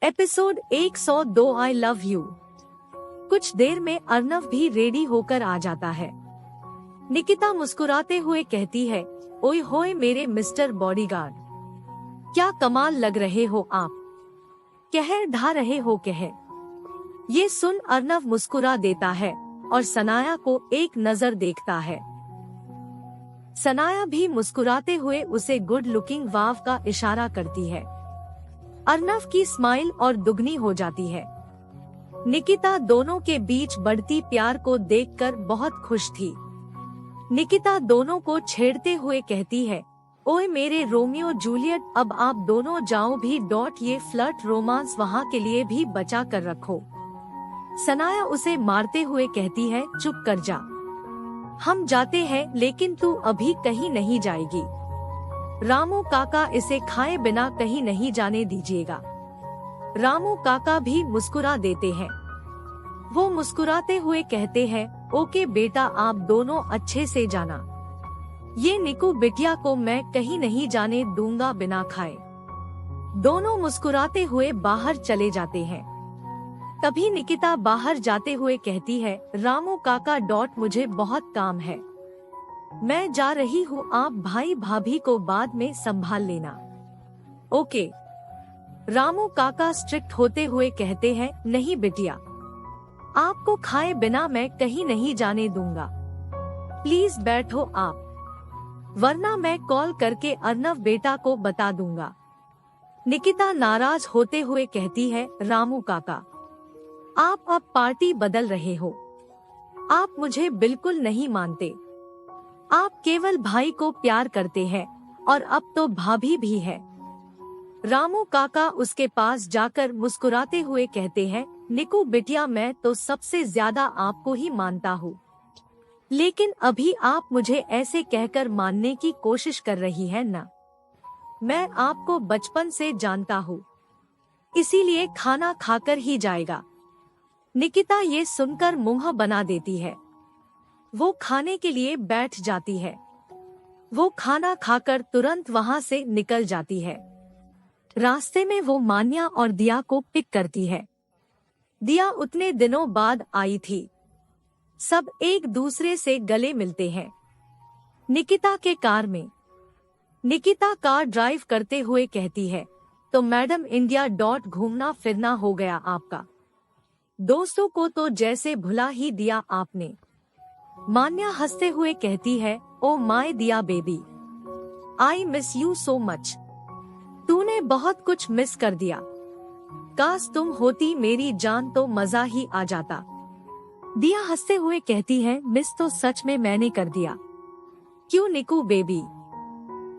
Episode 102 I love you. कुछ देर में अर्नव भी रेडी होकर आ जाता है। निकिता मुस्कुराते हुए कहती है, ओए होए मेरे मिस्टर बॉडीगार्ड, क्या कमाल लग रहे हो आप, कहर ढा रहे हो कहर। ये सुन अर्नव मुस्कुरा देता है और सनाया को एक नजर देखता है। सनाया भी मुस्कुराते हुए उसे गुड लुकिंग वाव का इशारा करती है। अर्नव की स्माइल और दुगनी हो जाती है। निकिता दोनों के बीच बढ़ती प्यार को देखकर बहुत खुश थी। निकिता दोनों को छेड़ते हुए कहती है, ओए मेरे रोमियो जूलियट, अब आप दोनों जाओ भी, ये फ्लर्ट रोमांस वहाँ के लिए भी बचा कर रखो। सनाया उसे मारते हुए कहती है, चुप कर जा, हम जाते हैं लेकिन तू अभी कहीं नहीं जाएगी। रामू काका इसे खाए बिना कहीं नहीं जाने दीजिएगा। रामू काका भी मुस्कुरा देते हैं। वो मुस्कुराते हुए कहते हैं, ओके बेटा, आप दोनों अच्छे से जाना। ये निकू बिटिया को मैं कहीं नहीं जाने दूंगा बिना खाए। दोनों मुस्कुराते हुए बाहर चले जाते हैं। तभी निकिता बाहर जाते हुए कहती है, रामू काका मुझे बहुत काम है, मैं जा रही हूँ, आप भाई भाभी को बाद में संभाल लेना। ओके। रामू काका स्ट्रिक्ट होते हुए कहते हैं, नहीं बिटिया, आपको खाए बिना मैं कहीं नहीं जाने दूंगा, प्लीज बैठो आप, वरना मैं कॉल करके अर्नव बेटा को बता दूंगा। निकिता नाराज होते हुए कहती है, रामू काका, आप अब पार्टी बदल रहे हो, आप मुझे बिल्कुल नहीं मानते, आप केवल भाई को प्यार करते हैं और अब तो भाभी भी है। रामू काका उसके पास जाकर मुस्कुराते हुए कहते हैं, निकू बिटिया, मैं तो सबसे ज्यादा आपको ही मानता हूँ, लेकिन अभी आप मुझे ऐसे कहकर मानने की कोशिश कर रही है ना। मैं आपको बचपन से जानता हूँ, इसीलिए खाना खाकर ही जाएगा। निकिता ये सुनकर मुंह बना देती है। वो खाने के लिए बैठ जाती है। वो खाना खाकर तुरंत वहाँ से निकल जाती है। रास्ते में वो मान्या और दिया को पिक करती है। दिया उतने दिनों बाद आई थी। सब एक दूसरे से गले मिलते हैं। निकिता के कार में। निकिता कार ड्राइव करते हुए कहती है, तो मैडम इंडिया घूमना फिरना हो गया आपका, दोस्तों को तो जैसे भुला ही दिया आपने। मान्या हंसते हुए कहती है, ओ माय दिया baby, I miss you so much, तूने बहुत कुछ मिस कर दिया, काश तुम होती मेरी जान तो मजा ही आ जाता। दिया हंसते हुए कहती है, मिस तो सच में मैंने कर दिया। क्यों निकू बेबी,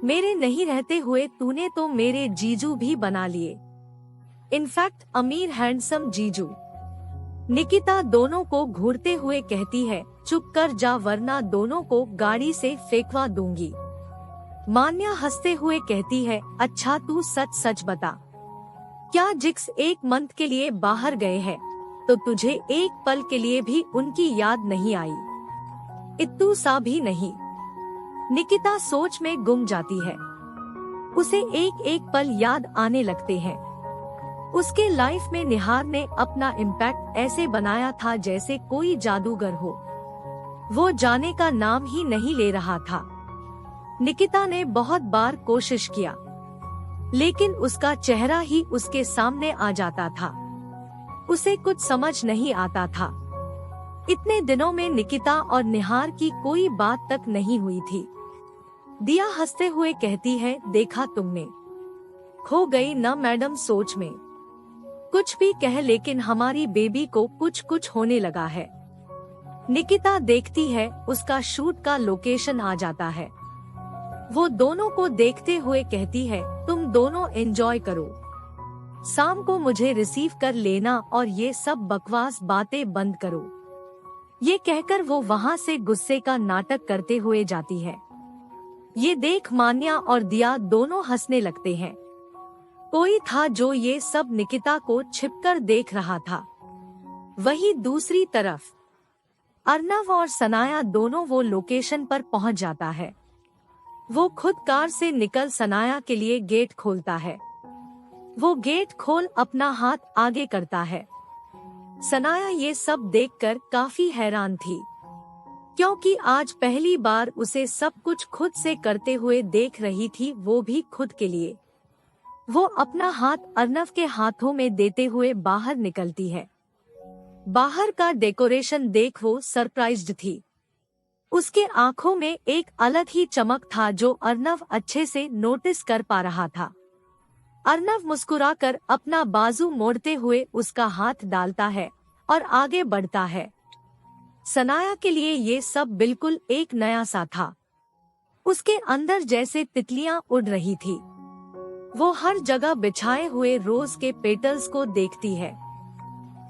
मेरे नहीं रहते हुए तूने तो मेरे जीजू भी बना लिए, इनफैक्ट अमीर हैंडसम जीजू। निकिता दोनों को घूरते हुए कहती है, चुप कर जा वरना दोनों को गाड़ी से फेंकवा दूंगी। मान्या हंसते हुए कहती है, अच्छा तू सच सच बता, क्या जिक्स एक मंथ के लिए बाहर गए हैं तो तुझे एक पल के लिए भी उनकी याद नहीं आई, इत्तू सा भी नहीं। निकिता सोच में गुम जाती है। उसे एक एक पल याद आने लगते हैं। उसके लाइफ में निहार ने अपना इम्पैक्ट ऐसे बनाया था जैसे कोई जादूगर हो। वो जाने का नाम ही नहीं ले रहा था। निकिता ने बहुत बार कोशिश किया, लेकिन उसका चेहरा ही उसके सामने आ जाता था। उसे कुछ समझ नहीं आता था। इतने दिनों में निकिता और निहार की कोई बात तक नहीं हुई थी। दिया हंसते हुए कहती है, देखा तुमने, खो गई न मैडम सोच में। कुछ भी कह, लेकिन हमारी बेबी को कुछ कुछ होने लगा है। निकिता देखती है, उसका शूट का लोकेशन आ जाता है। वो दोनों को देखते हुए कहती है, तुम दोनों एंजॉय करो, शाम को मुझे रिसीव कर लेना और ये सब बकवास बातें बंद करो। ये कहकर वो वहाँ से गुस्से का नाटक करते हुए जाती है। ये देख मान्या और दिया दोनों हंसने लगते हैं। कोई था जो ये सब निकिता को छिपकर देख रहा था। वही दूसरी तरफ अर्नव और सनाया दोनों वो लोकेशन पर पहुंच जाता है। वो खुद कार से निकल सनाया के लिए गेट खोलता है। वो गेट खोल अपना हाथ आगे करता है। सनाया ये सब देखकर काफी हैरान थी, क्योंकि आज पहली बार उसे सब कुछ खुद से करते हुए देख रही थी, वो भी खुद के लिए। वो अपना हाथ अर्नव के हाथों में देते हुए बाहर निकलती है। बाहर का डेकोरेशन देख वो सरप्राइज्ड थी। उसके आंखों में एक अलग ही चमक था जो अर्नव अच्छे से नोटिस कर पा रहा था। अर्नव मुस्कुराकर अपना बाजू मोड़ते हुए उसका हाथ डालता है और आगे बढ़ता है। सनाया के लिए ये सब बिल्कुल एक नया सा था। उसके अंदर जैसे तितलियां उड़ रही थी। वो हर जगह बिछाए हुए रोज के पेटल्स को देखती है।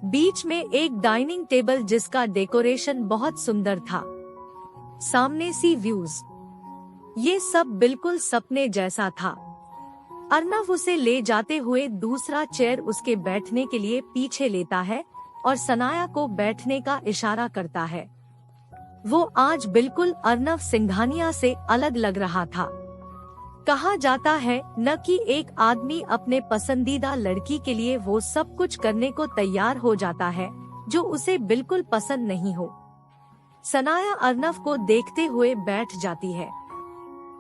बीच में एक डाइनिंग टेबल जिसका डेकोरेशन बहुत सुंदर था। सामने सी व्यूज, ये सब बिल्कुल सपने जैसा था। अर्नव उसे ले जाते हुए दूसरा चेयर उसके बैठने के लिए पीछे लेता है और सनाया को बैठने का इशारा करता है। वो आज बिल्कुल अर्नव सिंघानिया से अलग लग रहा था। कहा जाता है न कि एक आदमी अपने पसंदीदा लड़की के लिए वो सब कुछ करने को तैयार हो जाता है जो उसे बिल्कुल पसंद नहीं हो। सनाया अर्नव को देखते हुए बैठ जाती है।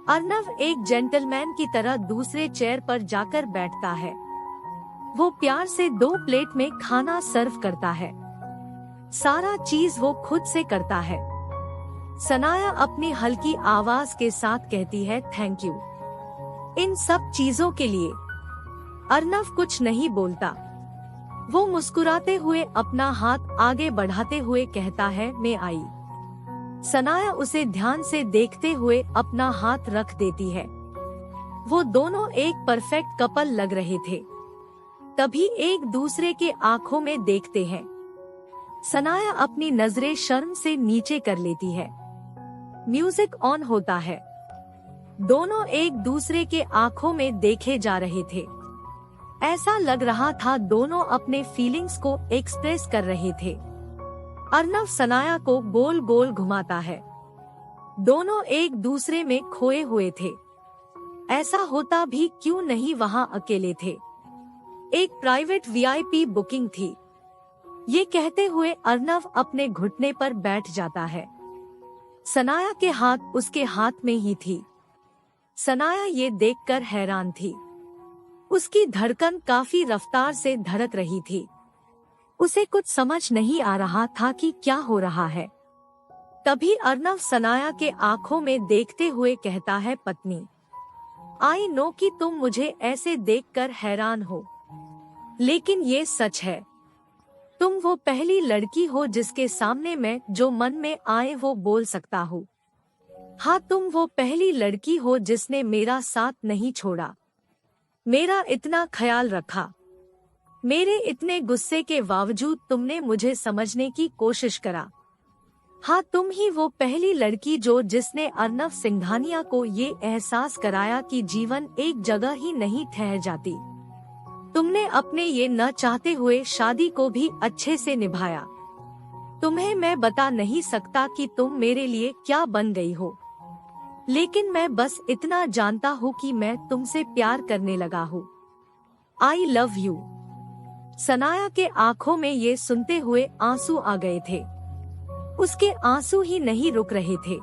अर्नव एक जेंटलमैन की तरह दूसरे चेयर पर जाकर बैठता है। वो प्यार से 2 प्लेट में खाना सर्व करता है। सारा चीज वो खुद से करता है। सनाया अपनी हल्की आवाज के साथ कहती है, थैंक यू इन सब चीजों के लिए। अर्नव कुछ नहीं बोलता। वो मुस्कुराते हुए अपना हाथ आगे बढ़ाते हुए कहता है, मैं आई। सनाया उसे ध्यान से देखते हुए अपना हाथ रख देती है। वो दोनों एक परफेक्ट कपल लग रहे थे। तभी एक दूसरे के आंखों में देखते हैं। सनाया अपनी नजरें शर्म से नीचे कर लेती है। म्यूजिक ऑन होता है। दोनों एक दूसरे के आंखों में देखे जा रहे थे। ऐसा लग रहा था दोनों अपने फीलिंग्स को एक्सप्रेस कर रहे थे। अर्नव सनाया को गोल गोल घुमाता है। दोनों एक दूसरे में खोए हुए थे। ऐसा होता भी क्यों नहीं, वहां अकेले थे। एक प्राइवेट वीआईपी बुकिंग थी। ये कहते हुए अर्नव अपने घुटने पर बैठ जाता है। सनाया के हाथ उसके हाथ में ही थी। सनाया ये देखकर हैरान थी। उसकी धड़कन काफी रफ्तार से धड़क रही थी। उसे कुछ समझ नहीं आ रहा था कि क्या हो रहा है। तभी अर्नव सनाया के आंखों में देखते हुए कहता है, पत्नी, आई नो कि तुम मुझे ऐसे देखकर हैरान हो, लेकिन ये सच है। तुम वो पहली लड़की हो जिसके सामने मैं जो मन में आए वो बोल सकता हूँ। हाँ, तुम वो पहली लड़की हो जिसने मेरा साथ नहीं छोड़ा, मेरा इतना ख्याल रखा। मेरे इतने गुस्से के बावजूद तुमने मुझे समझने की कोशिश करा। हाँ, तुम ही वो पहली लड़की जो जिसने अर्नव सिंघानिया को ये एहसास कराया कि जीवन एक जगह ही नहीं ठहर जाती। तुमने अपने ये न चाहते हुए शादी को भी अच्छे से निभाया। तुम्हें मैं बता नहीं सकता कि तुम मेरे लिए क्या बन गई हो, लेकिन मैं बस इतना जानता हूँ कि मैं तुमसे प्यार करने लगा हूँ। आई लव यू। सनाया के आंखों में ये सुनते हुए आंसू आ गए थे। उसके आंसू ही नहीं रुक रहे थे।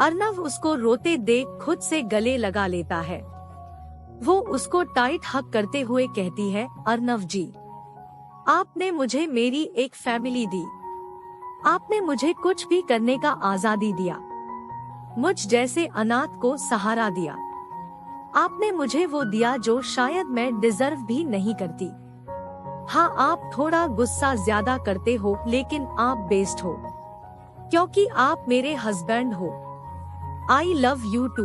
अर्नव उसको रोते देख खुद से गले लगा लेता है। वो उसको टाइट हग करते हुए कहती है, अर्नव जी, आपने मुझे मेरी एक फैमिली दी। आपने मुझे कुछ भी करने का आजादी दिया। मुझ जैसे अनाथ को सहारा दिया। आपने मुझे वो दिया जो शायद मैं डिजर्व भी नहीं करती। हाँ, आप थोड़ा गुस्सा ज्यादा करते हो, लेकिन आप बेस्ट हो, क्योंकि आप मेरे हस्बैंड हो। I love you too.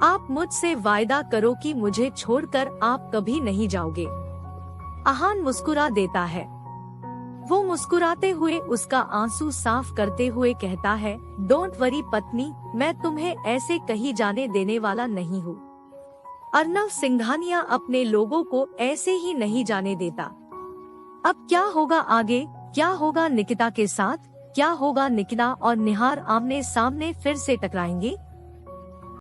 आप मुझसे वायदा करो कि मुझे छोड़कर आप कभी नहीं जाओगे। आहान मुस्कुरा देता है। वो मुस्कुराते हुए उसका आंसू साफ करते हुए कहता है, डोंट वरी पत्नी, मैं तुम्हें ऐसे कहीं जाने देने वाला नहीं हूँ। अर्नव सिंघानिया अपने लोगों को ऐसे ही नहीं जाने देता। अब क्या होगा आगे? क्या होगा निकिता के साथ? क्या होगा? निकिता और निहार आमने सामने फिर से टकराएंगे?